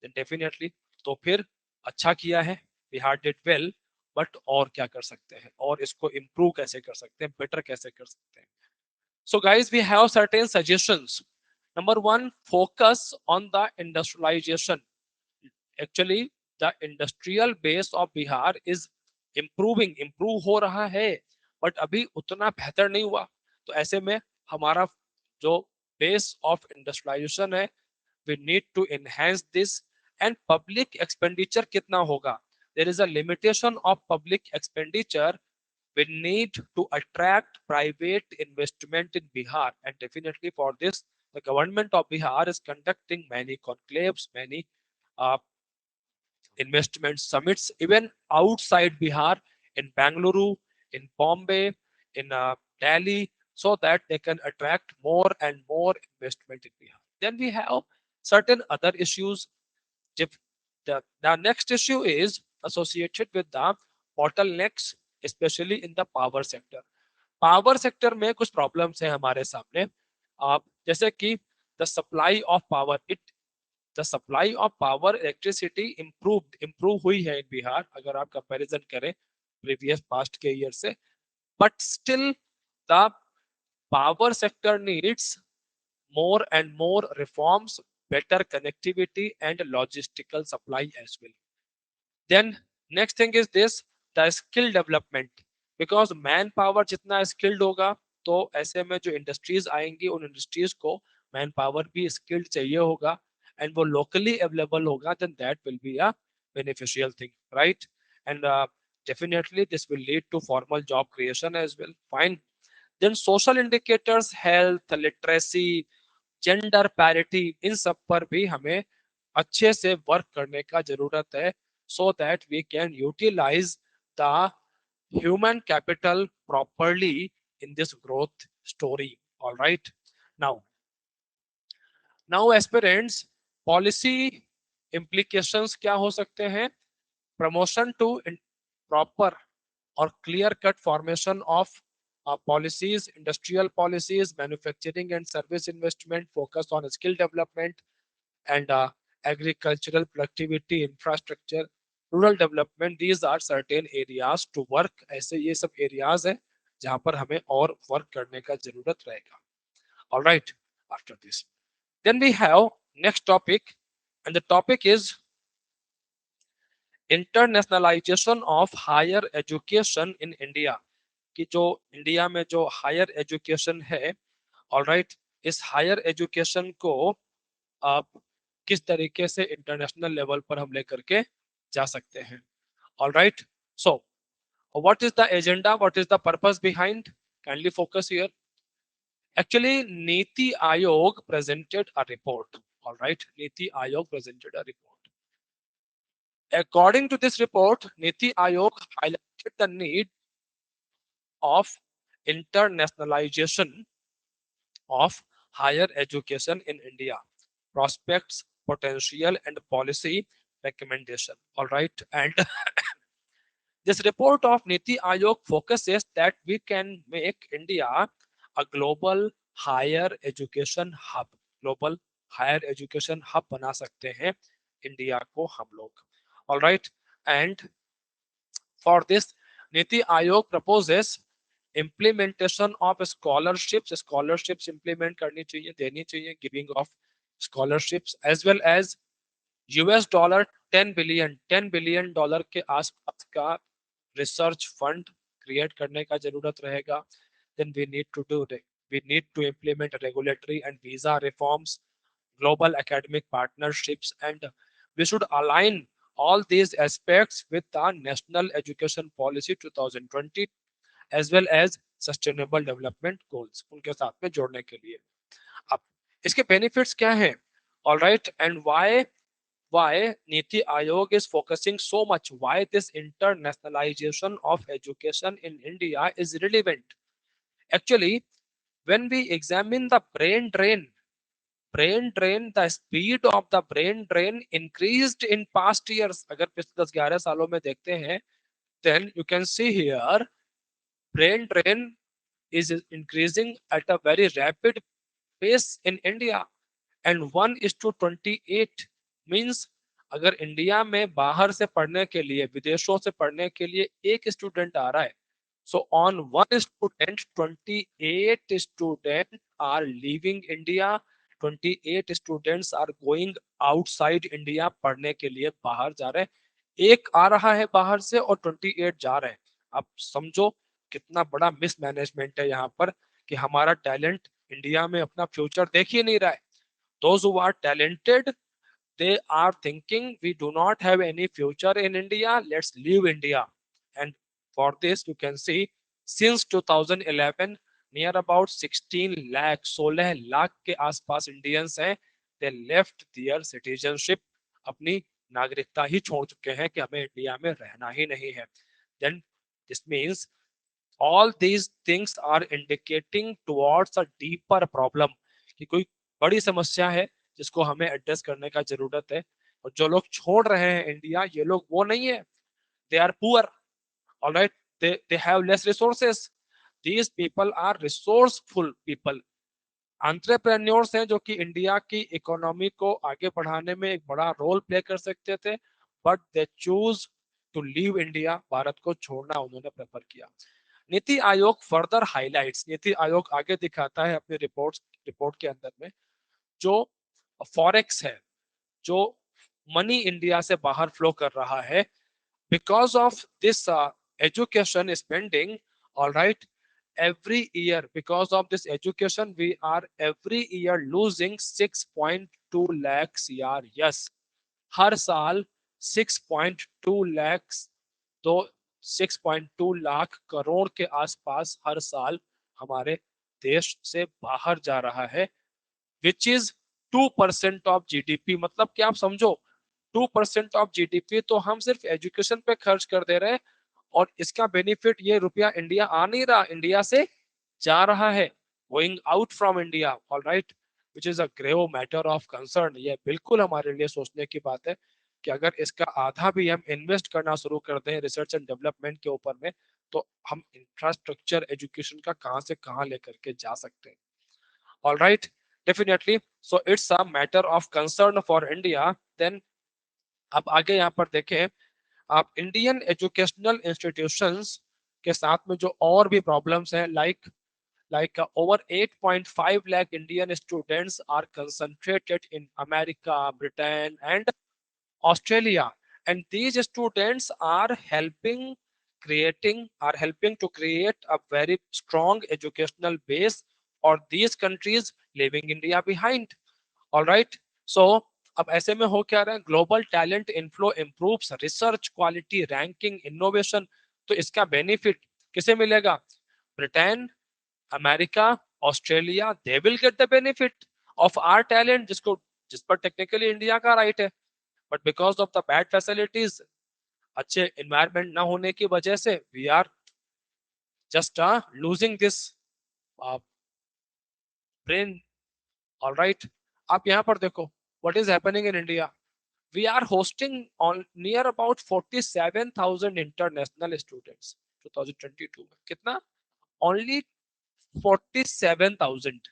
Then definitely, तो फिर अच्छा किया है, Bihar did well, but और क्या कर सकते हैं, और इसको इम्प्रूव कैसे कर सकते हैं, बेटर कैसे कर सकते हैं. So guys, we have certain suggestions. Number one, focus on the industrialization. Actually, the industrial base of Bihar is improving, improve हो रहा है, बट अभी उतना बेहतर नहीं हुआ. तो ऐसे में हमारा जो बेस ऑफ इंडस्ट्रियलाइजेशन है, we need to enhance this. And public expenditure कितना होगा? There is a limitation of public expenditure. We need to attract private investment in Bihar, and definitely for this, the government of Bihar is conducting many conclaves, many uh, investment summits, even outside Bihar, in Bangalore, in Bombay, in Delhi, so that they can attract more and more investment in Bihar. Then we have certain other issues. The next issue is associated with the bottlenecks, especially in the power sector. Power sector में कुछ problems है हमारे सामने, जैसे कि the supply of power, the supply of power electricity improve हुई है इन बिहार, अगर आप कंपैरिजन करें प्रीवियस पास्ट के ईयर से, but still the power sector needs more and more reforms, better connectivity and logistical supply as well. Then next thing is this, the skill development, because man power जितना skilled होगा, तो ऐसे में जो industries आएंगी उन industries को man power भी स्किल्ड चाहिए होगा, and वो locally available होगा, then that will be a beneficial thing, right? And definitely this will lead to formal job creation as well. Fine. Then social indicators, health, literacy, gender parity, इन सब पर भी हमें अच्छे से वर्क करने का जरूरत है, so that we can utilise the human capital properly in this growth story. All right, now aspirants, policy implications क्या हो सकते हैं? प्रमोशन टू प्रॉपर और clear cut formation of policies, industrial policies, manufacturing and service investment, focus on skill development and agricultural productivity, infrastructure, rural development. These are certain areas to work. ऐसे ये सब areas हैं जहाँ पर हमें और work करने का जरूरत रहेगा. All right, after this, then we have next topic, and the topic is internationalisation of higher education in India. कि जो इंडिया में जो हायर एजुकेशन है, ऑलराइट, इस हायर एजुकेशन को आप किस तरीके से इंटरनेशनल लेवल पर हम लेकर के जा सकते हैं। All right, so what is the agenda, what is the purpose behind, kindly focus here. Actually, Niti Ayog presented a report. All right, Niti Ayog presented a report. According to this report, Niti Ayog highlighted the need of internationalization of higher education in India, prospects, potential, and policy recommendation. All right, and this report of Niti Ayog focuses that we can make India a global higher education hub. Global higher education hub बना सकते हैं India को हम लोग. All right, and for this, Niti Ayog proposes implementation of scholarships. Scholarships implement करनी चाहिए, देनी चाहिए, giving of scholarships as well as US dollar 10 billion के आसपास का रिसर्च फंड क्रिएट करने का जरूरत रहेगा. Then we need to implement regulatory and visa reforms, global academic partnerships, and we should align all these aspects with the National Education Policy 2020 as well as Sustainable Development Goals, उनके साथ में जोड़ने के लिए. अब इसके बेनिफिट्स क्या हैं? All right, and why Niti Ayog is focusing so much, why this internationalization of education in India is relevant. Actually, when we examine the the speed of the brain drain increased in past years. अगर पिछले 10-11 सालों में देखते हैं, then you can see here brain drain is increasing at a very rapid pace in India, and 1:28 means अगर India में बाहर से पढ़ने के लिए, विदेशों से पढ़ने के लिए एक स्टूडेंट आ रहा है, so on one student 28 students are leaving India, 28 students are going outside India, पढ़ने के लिए बाहर जा रहे हैं. एक आ रहा है बाहर से और 28 जा रहे हैं. आप समझो कितना बड़ा मिसमैनेजमेंट है यहाँ पर कि हमारा टैलेंट इंडिया में अपना फ्यूचर देख ही नहीं रहा है. Those who are talented, they are thinking we do not have any future in India, let's leave India. And for this you can see since 2011 near about 16 lakh के आसपास Indians हैं, they left their citizenship, अपनी नागरिकता ही छोड़ चुके हैं कि हमें इंडिया में रहना ही नहीं है. Then this means all these things are indicating towards a deeper problem, कि कोई बड़ी समस्या है जिसको हमें एड्रेस करने का जरूरत है. और जो लोग छोड़ रहे हैं इंडिया, ये लोग वो नहीं है, they are poor. All right, they have less resources. These people are resourceful people, entrepreneurs हैं जो कि इंडिया की इकोनॉमी को आगे बढ़ाने में एक बड़ा रोल प्ले कर सकते थे, but they choose to leave India. Bharat को छोड़ना उन्होंने प्रेफर किया. नीति आयोग फर्दर हाइलाइट्स, नीति आयोग आगे दिखाता है अपने रिपोर्ट के अंदर में जो फॉरेक्स है, जो मनी इंडिया से बाहर फ्लो कर रहा है, because of this education spending. All right, every year because of this education we are every year losing 6.2 lakh CR. yes, हर साल 6.2 lakhs, तो 6.2 लाख करोड़ के आसपास हर साल हमारे देश से बाहर जा रहा है, विच इज 2% ऑफ जीडीपी. मतलब कि आप समझो 2% ऑफ जीडीपी तो हम सिर्फ एजुकेशन पे खर्च कर दे रहे हैं, और इसका बेनिफिट ये रुपया इंडिया आ नहीं रहा, इंडिया से जा रहा है, going out from India. All right, which is a grave matter of concern. ये बिल्कुल हमारे लिए सोचने की बात है कि अगर इसका आधा भी हम इन्वेस्ट करना शुरू कर दें रिसर्च एंड डेवलपमेंट के ऊपर में, तो हम इंफ्रास्ट्रक्चर एजुकेशन का कहां से कहां लेकर के जा सकते हैं. All right, definitely. So it's a matter of concern for India. Then अब आगे यहाँ पर देखें आप इंडियन एजुकेशनल इंस्टीट्यूशंस के साथ में जो और भी प्रॉब्लम्स हैं, like over 8.5 lakh Indian students are concentrated in America, Britain, and Australia, and these students are helping to create a very strong educational base for these countries leaving India behind. All right, सो अब ऐसे में हो क्या रहा है, global talent inflow improves research quality ranking innovation. तो इसका benefit किसे मिलेगा? Britain, America, Australia, they will get the benefit of our talent, जिस पर टेक्निकली इंडिया का राइट है, but because of the bad facilities, अच्छे इन्वायरमेंट ना होने की वजह से we are just losing this brain. Alright, आप यहाँ पर देखो what is happening in India. We are hosting on near about 47,000 international students 2022 में। कितना? ओनली 47,000।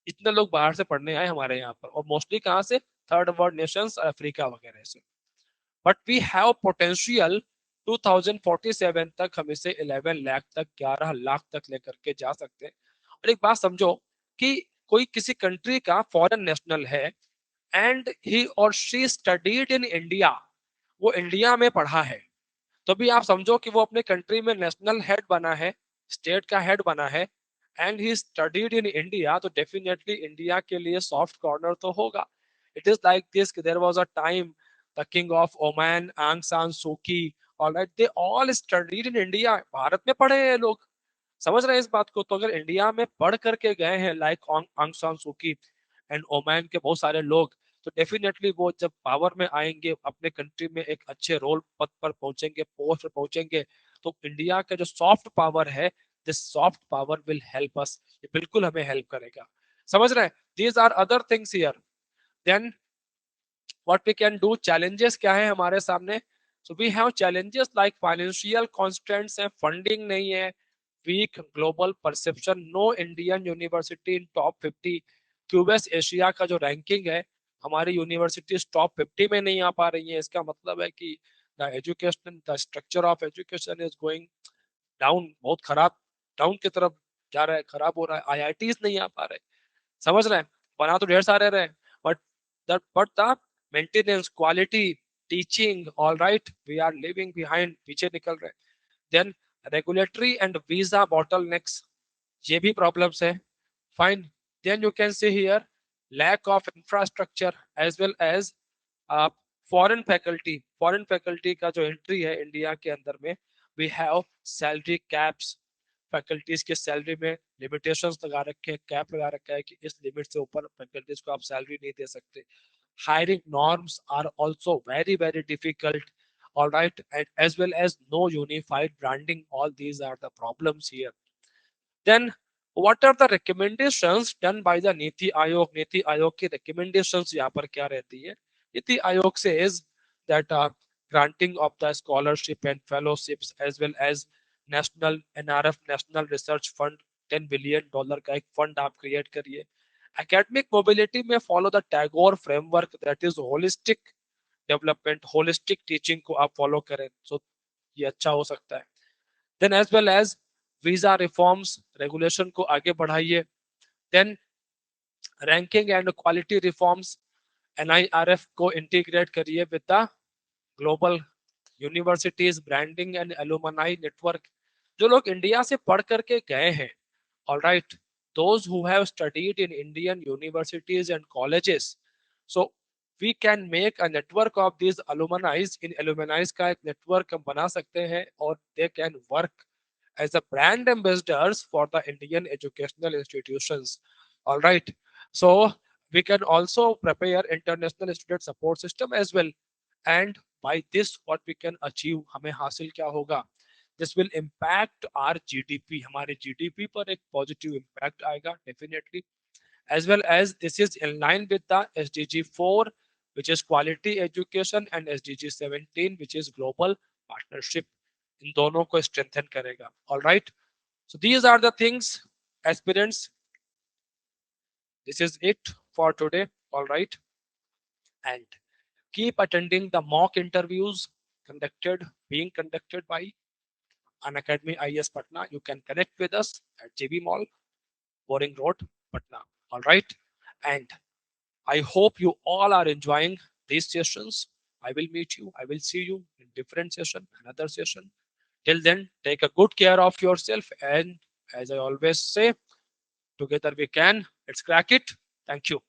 इतने लोग बाहर से पढ़ने आए हमारे यहाँ पर, और मोस्टली कहाँ से? थर्ड वर्ल्ड नेशंस, अफ्रीका वगैरह से। बट वी हैव पोटेंशियल 2047 तक हम इसे 11 लाख तक, 11 लाख तक लेकर के जा सकते हैं। और एक बात समझो कि कोई किसी कंट्री का फॉरेन नेशनल है एंड ही और शी स्टडीड इन इंडिया, वो इंडिया में पढ़ा है, तो भी आप समझो कि वो अपने कंट्री में नेशनल हेड बना है, स्टेट का हेड बना है, and he studied in India, तो डेफिनेटली इंडिया के लिए सॉफ्ट कॉर्नर तो होगा। It is like this, there was a time the king of Oman Aung San Suu Kyi, alright, they all studied in India, Bharat में पढ़े हैं लोग। समझ रहे हैं इस बात को? तो अगर इंडिया में पढ़ करके गए हैं लाइक आंग सान सूकी एंड ओमान के बहुत सारे लोग, तो डेफिनेटली वो जब पावर में आएंगे, अपने कंट्री में एक अच्छे रोल पद पर पहुंचेंगे, पोस्ट पर पहुंचेंगे, तो इंडिया का जो सॉफ्ट पावर है, this soft power will help us, ये बिल्कुल हमें हेल्प करेगा। समझ रहे हैं? These are other things here. Then what we can do, challenges क्या है हमारे सामने? So we have challenges like financial constants है, फंडिंग नहीं है, weak global perception, no Indian university in top 50। QS Asia का जो रैंकिंग है, हमारी यूनिवर्सिटीज टॉप 50 में नहीं आ पा रही है। इसका मतलब है कि the education, the structure of education is going down, बहुत खराब डाउन की तरफ जा रहा है, खराब हो रहा है। आईआईटीज नहीं आ पा रहे। समझ रहे हैं? बना तो ढेर सारे रहे, but the maintenance, quality, teaching, all right, we are living behind, पीछे निकल रहे। Then regulatory and visa bottlenecks, ये भी प्रॉब्लम्स है। Fine. Then you can see here lack of infrastructure as well as foreign faculty का जो entry है India के अंदर में, we have salary caps, faculties के सैलरी में लिमिटेशंस लगा रखे हैं, कैप लगा रखा है कि इस लिमिट से ऊपर फैकल्टीज को आप सैलरी नहीं दे सकते। Hiring norms are also very, very difficult. All right, and as well as no unified branding. All these are the problems here. Then, what are the recommendations done by the Niti Aayog? Niti Aayog की recommendations यहाँ पर क्या रहती है? Niti Aayog says that granting of the scholarship and fellowships as well as national NRF National Research Fund, $10 billion का एक fund आप create करिए। एकेडमिक मोबिलिटी में follow the Tagore framework, that is holistic development, holistic teaching को आप follow करें, सो ये अच्छा हो सकता है। Then as well as visa reforms, regulation को आगे बढ़ाइए। Then ranking and quality reforms, NIRF को इंटीग्रेट करिए with the global universities, branding and alumni network. जो लोग इंडिया से पढ़ करके गए हैं, all right, those who have studied in Indian universities and colleges, so we can make a network of these alumni। In alumni का एक network हम बना सकते हैं, और they can work as a brand ambassadors for the Indian educational institutions, all right। So we can also prepare international student support system as well, and by this what we can achieve, हमें हासिल क्या होगा? This will impact our GDP, हमारे GDP पर एक positive impact आएगा definitely, as well as this is in line with the SDG 4, which is quality education, and SDG 17, which is global partnership। इन दोनों को strengthen करेगा। All right, so these are the things, aspirants, this is it for today। All right, and keep attending the mock interviews being conducted by Unacademy IS Patna. You can connect with us at JB Mall, Boring Road, Patna. All right. And I hope you all are enjoying these sessions. I will meet you. I will see you in different session, another session. Till then, take a good care of yourself. And as I always say, together we can. Let's crack it. Thank you.